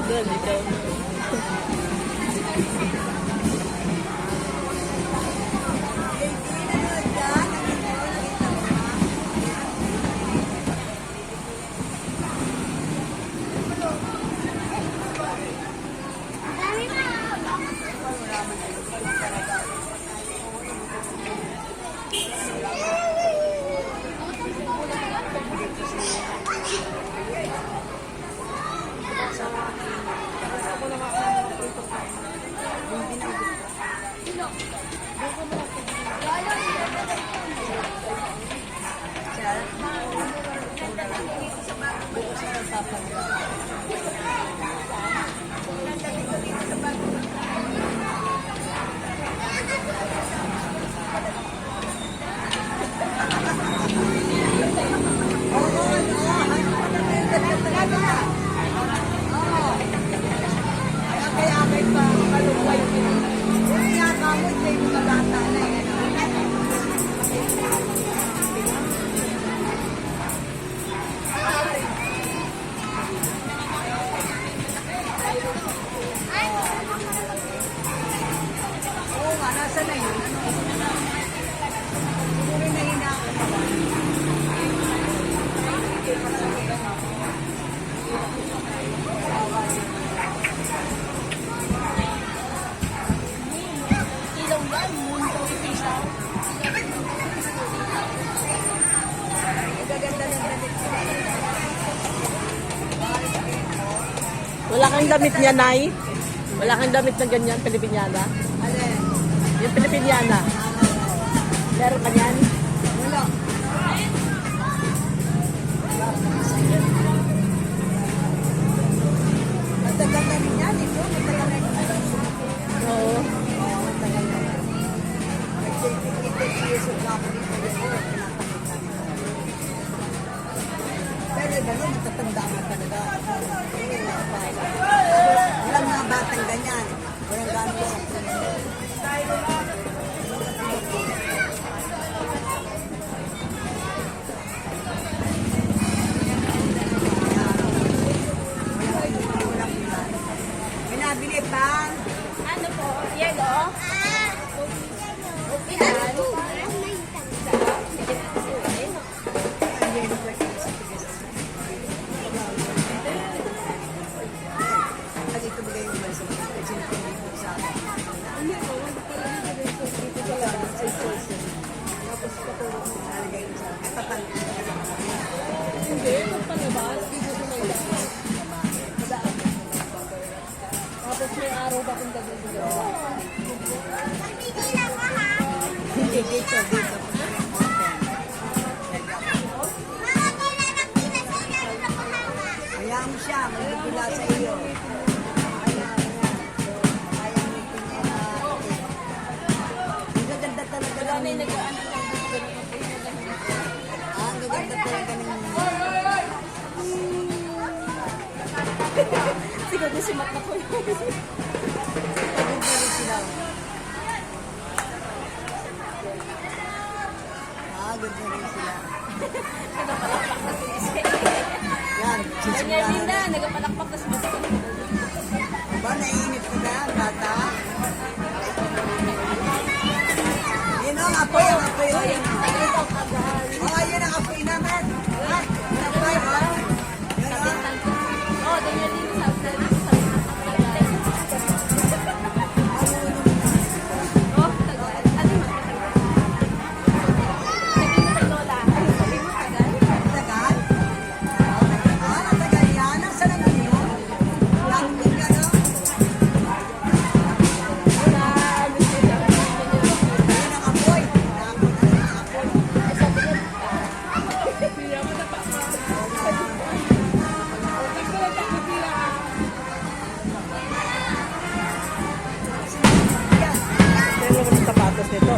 Doon, ikaw. Wala kang damit niya, Nay? Wala kang damit na ganyan, Pilipinyana? Alin? Yung Pilipinyana. Meron ka niyan? Wala. Matagal na rin yan. Ito, matagal na rin. Oo. Matagal na rin. Nag-take years of company pa rin. Pero gano'n, matatanda ka talaga. Walang mga batang ganyan. Walang gano'n sa Binabili pa. Ano po? Yellow? Ilan? Kasi ito bigay yung verso. Sinipin sa akin. Hindi ko. Tapos patulog mo. Nalagay mo sa akin. Tatanong. Hindi, magpalabas. Dito sa may labas. Tapos may araw ba kung gagawin dito? Hindi, dito. Hayaan mo siya. Magpipila sa iyo. Ang gaganda talaga lang. May nag-ano lang. Ang gaganda talaga ng Siguro si Mat na po yun. gaganda rin sila. Ganda rin sila. Nagapalakpak na si Ise. Yan, Kanya sisimula din na. na, nagapalakpak na si Mat. Aba, naiinip ka na, bata. Yun ang apoy, ang apoy. Oh, yun ang apoy naman. Ha? Ang apoy, oh. Yun, oh. Oh, then yun din sa Oh, tagal. Ano yung sabi mo kay Lola? Ay, sabi mo tagal? Matagal? Matagal yan. Nasaan ang inyo? Lagpag ka, no? Wala, ano siya? Yun ang apoy. Ang apoy. Ay, sabi niya, Yan. Pero naman yung sapatos nito.